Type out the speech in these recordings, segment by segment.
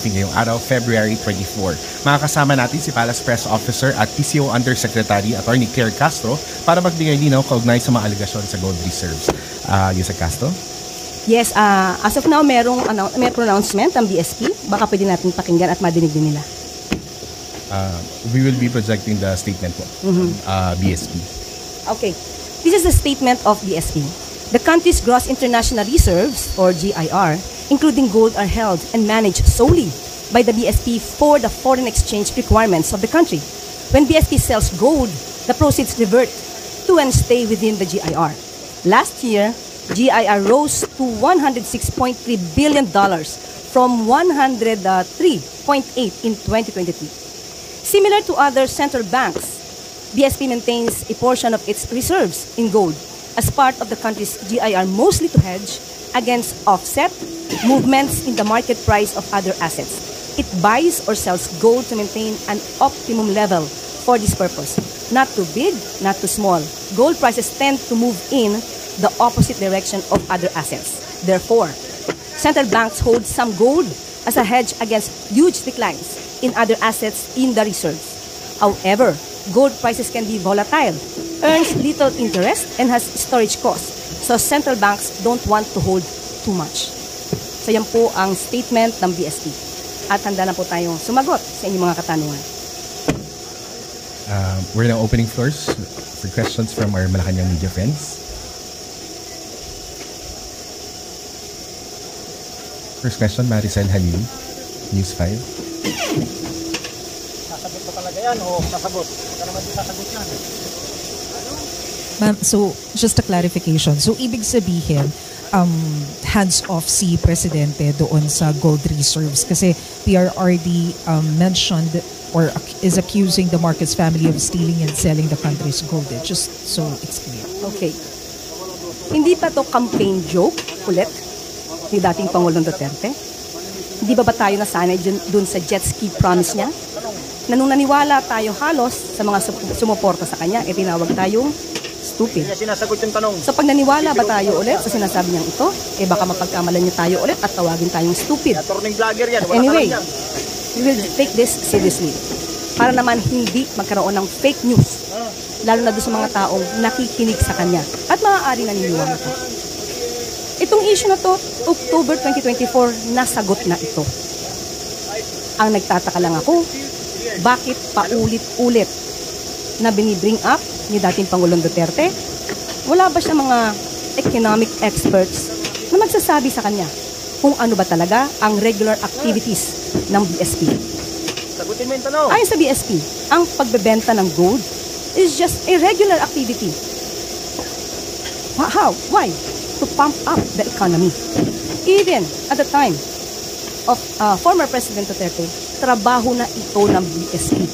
briefing ngayong araw, February 24. Makakasama natin si Palace Press Officer at PCO Undersecretary Attorney Claire Castro para magbigay linaw kaugnay sa mga alegasyon sa gold reserves. Yusek Castro? Yes, as of now, may pronouncement ang BSP. Baka pwede natin pakinggan at madinig din nila. We will be projecting the statement po, BSP. Okay. This is the statement of BSP. The country's gross international reserves, or GIR, including gold, are held and managed solely by the BSP for the foreign exchange requirements of the country. When BSP sells gold, the proceeds revert to and stay within the GIR. Last year, GIR rose to $106.3 billion from $103.8 in 2023. Similar to other central banks, BSP maintains a portion of its reserves in gold as part of the country's GIR, mostly to hedge against offset movements in the market price of other assets. It buys or sells gold to maintain an optimum level for this purpose. Not too big, not too small. Gold prices tend to move in the opposite direction of other assets. Therefore, central banks hold some gold as a hedge against huge declines in other assets in the reserves. However, gold prices can be volatile, earns little interest, and has storage costs. So central banks don't want to hold too much. So yan po ang statement ng BSP. At handa na po tayong sumagot sa inyong mga katanungan. We're now opening floors for questions from our Malacanang media friends. First question, Maricel Halil, News 5. Sasagot ba talaga yan o sasagot? Baka naman di sasagot yan. Ma'am, so just a clarification. So ibig sabihin, hands off si Presidente doon sa gold reserves kasi PRRD mentioned or is accusing the Marcos family of stealing and selling the country's gold. Just so it's clear. Okay. Hindi pa to campaign joke ulit ni dating Pangulong Duterte? Hindi ba tayo nasanay dun sa jet ski promise niya? Na nung naniwala tayo halos sa mga sumuporta sa kanya, tinawag tayong stupid. Hindi niya sinasagot yung tanong. So pag naniwala ba tayo ulit sa sinasabi niyang ito, baka mapagkamalan niya tayo ulit at tawagin tayong stupid. Attorney vlogger yan. Anyway, we will take this seriously. Para naman hindi magkaroon ng fake news. Lalo na doon sa mga taong nakikinig sa kanya. At maaari naniniwala ko. Itong issue na to, October 2024, nasagot na ito. Ang nagtataka lang ako, bakit paulit-ulit na binibring up ni dating Pangulong Duterte? Wala ba siya mga economic experts na magsasabi sa kanya kung ano ba talaga ang regular activities ng BSP? Sagutin mo yung tanong. Ayon sa BSP, ang pagbebenta ng gold is just a regular activity. How? Why? To pump up the economy. Even at the time of former President Duterte, trabaho na ito ng BSP.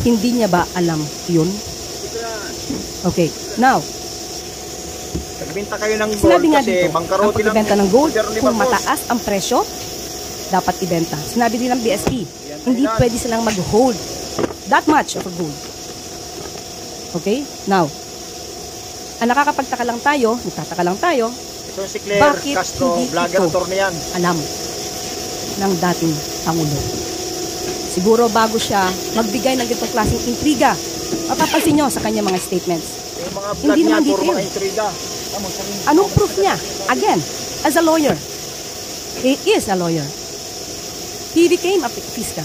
Hindi niya ba alam yun? Okay, now, nagbenta kayo ng gold sinabi nga kasi dito, ang bangkarote pagbebenta ng gold, kung mataas ang presyo, dapat ibenta. Sinabi din ng BSP, hindi pwede silang mag-hold that much of a gold. Okay, now, ang nagtataka lang tayo, ito si Claire bakit Castro, hindi vlogger, ito attorney yan. alam ng dating Pangulo. Siguro bago siya magbigay ng ganitong klaseng intriga, mapapansin nyo sa kanya mga statements. Yung mga vlog Hindi niya, naman puro detail. mga intriga. Anong proof niya? Again, as a lawyer, he is a lawyer. He became a fiscal.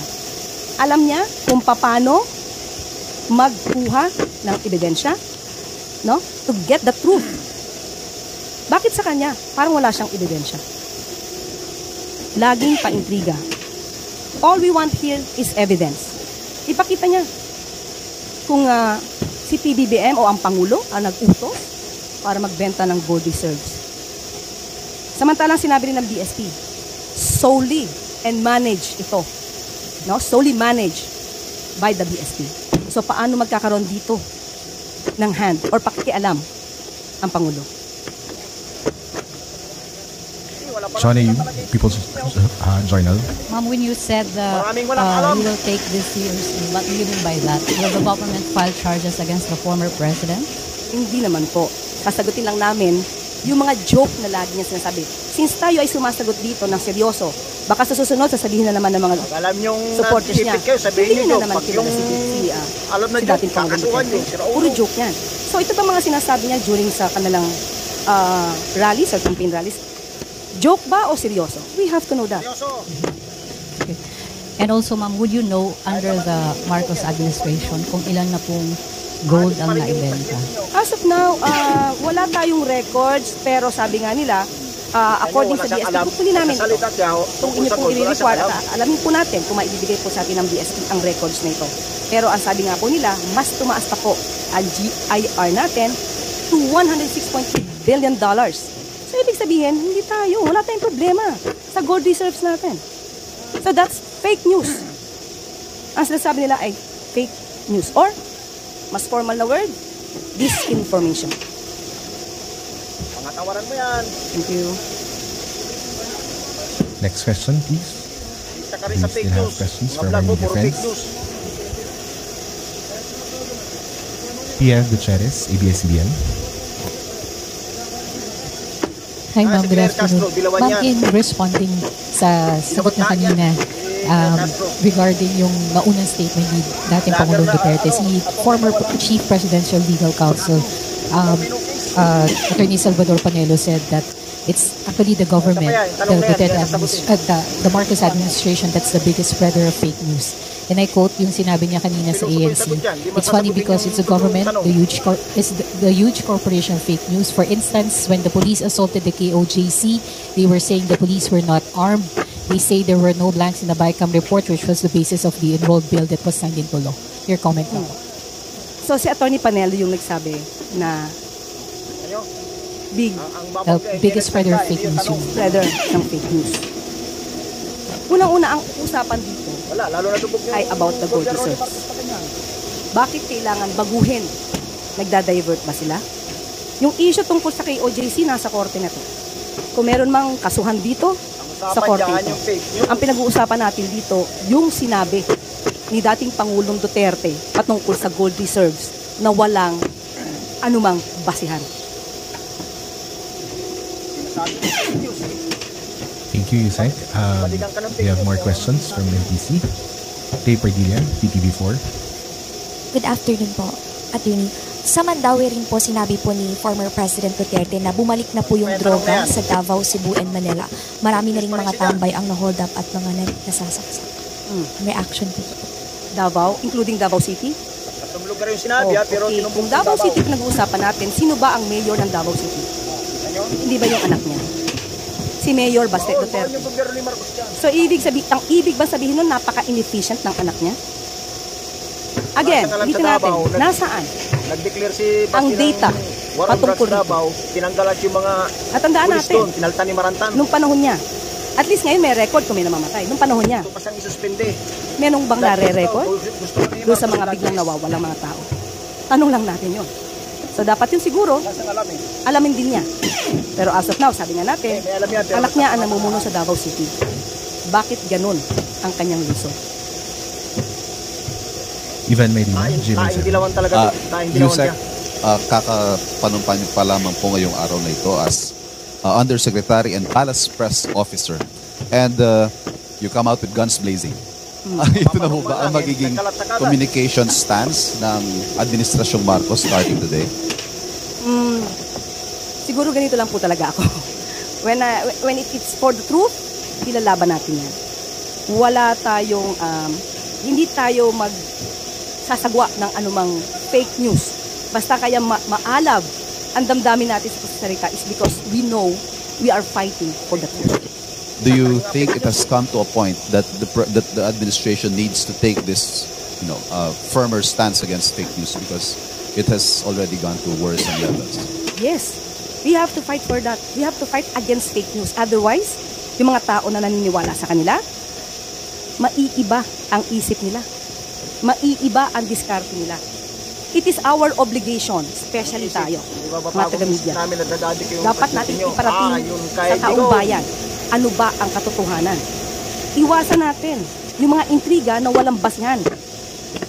Alam niya kung paano magkuha ng ebidensya, no? To get the truth. Bakit sa kanya? Parang wala siyang ebidensya. Laging pa-intriga. All we want here is evidence. Ipakita niya kung si PBBM o ang Pangulo ang nag-utos para magbenta ng gold reserves. Samantalang sinabi rin ng BSP, solely and manage ito. No? Solely managed by the BSP. So paano magkakaroon dito ng hand or pakikialam ang Pangulo? Johnny, People's Journal. Ma'am, when you said you will take this seriously, what do you mean by that? Will the government file charges against the former president? Hindi naman po. Sasagutin lang namin yung mga joke na lagi niya sinasabi. Since tayo ay sumasagot dito ng seryoso, Baka sa susunod, sasabihin na naman ng mga Pag alam yung supporters niya. nag-isipit kayo, sabihin Hindi nyo, na naman pag kilala yung alam na si joke, dating Pangulong kakasuhan nyo, Duterte. sira Puro ulo. joke yan. So ito ba mga sinasabi niya during sa kanilang rallies or campaign rallies? Joke ba o seryoso? We have to know that. Seryoso. And also, ma'am, would you know under the Marcos administration kung ilan na pong gold ang naibenta? As of now, wala tayong records, pero sabi nga nila, according sa BSP, hopefully namin ito. Nagsasalita siya, Kung inyo pong i-report at alamin po natin kung maibibigay po sa atin ng BSP ang records na ito. Pero ang sabi nga po nila, mas tumaas pa po ang GIR natin to $106.3 billion. So ibig sabihin, hindi tayo, wala tayong problema sa gold reserves natin. So that's fake news. Ang sinasabi nila ay fake news or mas formal na word, disinformation. Pangatawaran mo yan. Thank you. Next question, please. Isa ka rin sa We fake still have news. questions Mga from vlog our mo, puro defense. fake news. Pia Gutierrez, ABS-CBN. Hi, ma'am. si Good Claire afternoon. Castro, Dilawan Ma'am, yan. in responding sa sagot niya kanina Castro. regarding yung naunang statement ni dating Pangulong Duterte, si former Chief Presidential Legal Counsel, Attorney Salvador Panelo said that it's actually the government, the Marcos administration that's the biggest spreader of fake news. And I quote yung sinabi niya kanina sa ANC. It's funny because it's the government, the huge corporation of fake news. For instance, when the police assaulted the KOJC, they were saying the police were not armed. They say there were no blanks in the BICAM report, which was the basis of the enrolled bill that was signed into law. Your comment now. So si Attorney Panelo yung nagsabi na The biggest spreader of fake news. spreader ng fake news. Unang-una ang usapan dito Wala, lalo na tubog yung ay about the gold reserves. Bakit kailangan baguhin? Nagda-divert ba sila? Yung issue tungkol sa KOJC nasa korte na to. Kung meron mang kasuhan dito, sa korte ito. Ang pinag-uusapan natin dito, yung sinabi ni dating Pangulong Duterte patungkol sa gold reserves na walang anumang basihan. Thank you, Yusek. We have more questions from NTC. Tay Padilla, PTV4. Good afternoon po, Attorney. Sa Mandawi rin po sinabi po ni former President Duterte na bumalik na po yung droga sa Davao, Cebu, and Manila. Marami na rin mga tambay ang na-hold up at mga nasasaksak. May action po. Davao, including Davao City? Tatlong lugar yung sinabi, pero Okay. tinumbong Kung Davao City pinag-uusapan natin, sino ba ang mayor ng Davao City? Hindi ba yung anak niya? Si Mayor Baste Duterte. yung gobyerno ni Marcos dyan. So ang ibig ba sabihin nun napaka-inefficient ng anak niya? Again, Nasaan alam dito sa natin, Davao, nasaan? Nag-declare si Ang Basti data ng war on patungkol drugs Davao, tinanggalan yung mga At tandaan pulis natin, doon, pinaltan ni Marantan. nung panahon niya, at least ngayon may record kung may namamatay. Nung panahon niya, Ito pasang isuspende. merong bang nare-record Gusto ni doon sa Marcos mga lagi. biglang nawawalang mga tao? Tanong lang natin yon. So dapat yun siguro, Nasaan alam eh. alamin din niya. Pero as of now, sabi nga natin, May alam yan, pero anak niya ang namumuno sa Davao City. Bakit ganun ang kanyang reason? Ivan Medina, GMA7. Taing dilawan talaga. Taing dilawan Yusek, siya. kakapanumpan pa lamang po ngayong araw na ito as Undersecretary and Palace Press Officer. And you come out with guns blazing. Ito na po ba ang magiging communication stance ng Administrasyong Marcos starting today? Siguro ganito lang po talaga ako. When it's for the truth, ilalaban natin yan. Wala tayong, hindi tayo magsasagwa ng anumang fake news. Basta kaya maalab ang damdamin natin sa salita is because we know we are fighting for the truth. Do you think it has come to a point that the administration needs to take this, firmer stance against fake news because it has already gone to worrisome levels? Yes, we have to fight for that. We have to fight against fake news. Otherwise, yung mga tao na naniniwala sa kanila, maiiba ang isip nila. Maiiba ang diskarte nila. It is our obligation, especially tayo, mga taga-media. Dapat natin iparating sa taong bayan ano ba ang katotohanan. Iwasan natin yung mga intriga na walang basihan.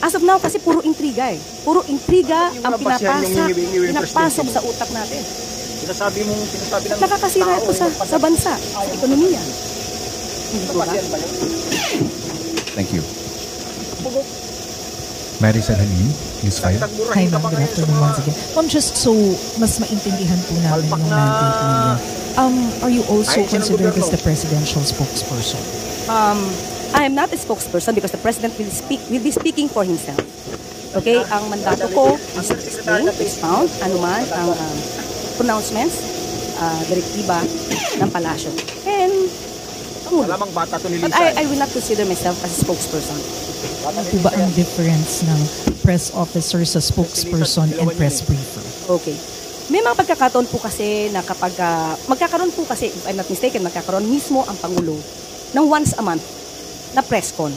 As of now, kasi puro intriga eh. Puro intriga ang pinapasok sa utak natin. Sinasabi ng Nakakasira ito sa bansa, sa ekonomiya. Hindi po ba? Thank you. Maricel Halim, News 5. Hi ma'am, good afternoon once again. Ma'am, just so mas maintindihan po namin yung mandate ninyo. Are you also considered as the presidential spokesperson? I am not a spokesperson because the president will be speaking for himself. Okay, ang mandato ko is to explain, to expound, anuman ang pronouncements, direktiba ng palasyo. And, Malamang bata to ni but Lisa. I will not consider myself as a spokesperson. Ano po ba ang difference ng press officer sa spokesperson and press briefer? Okay. May mga pagkakataon po kasi na kapag magkakaroon po kasi, if I'm not mistaken, magkakaroon mismo ang Pangulo ng once a month na press con.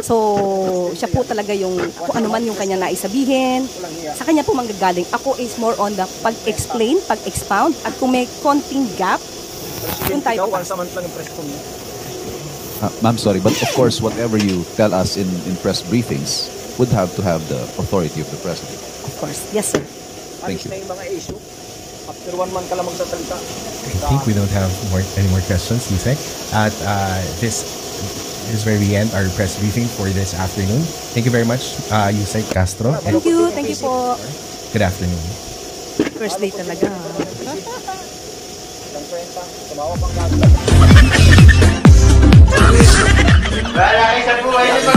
So, siya po talaga yung, kung ano man yung kanya naisabihin, sa kanya po manggagaling. Ako is more on the pag-explain, pag-expound, at kung may konting gap, yung tayo po. Once a month lang yung press con niya. Ma'am, sorry, but of course, whatever you tell us in press briefings would have to have the authority of the president. Of course. Yes, sir. Thank Alis you. na yung mga issue. After 1 month ka lang magsasalita. I think we don't have any more questions, Yusek. At this is where we end our press briefing for this afternoon. Thank you very much, Yusek Castro. And Thank you. Thank you po. good afternoon. First day talaga. Ilang kwenta. Tumawa pang gabi. Wala kayo sa buhay niyo.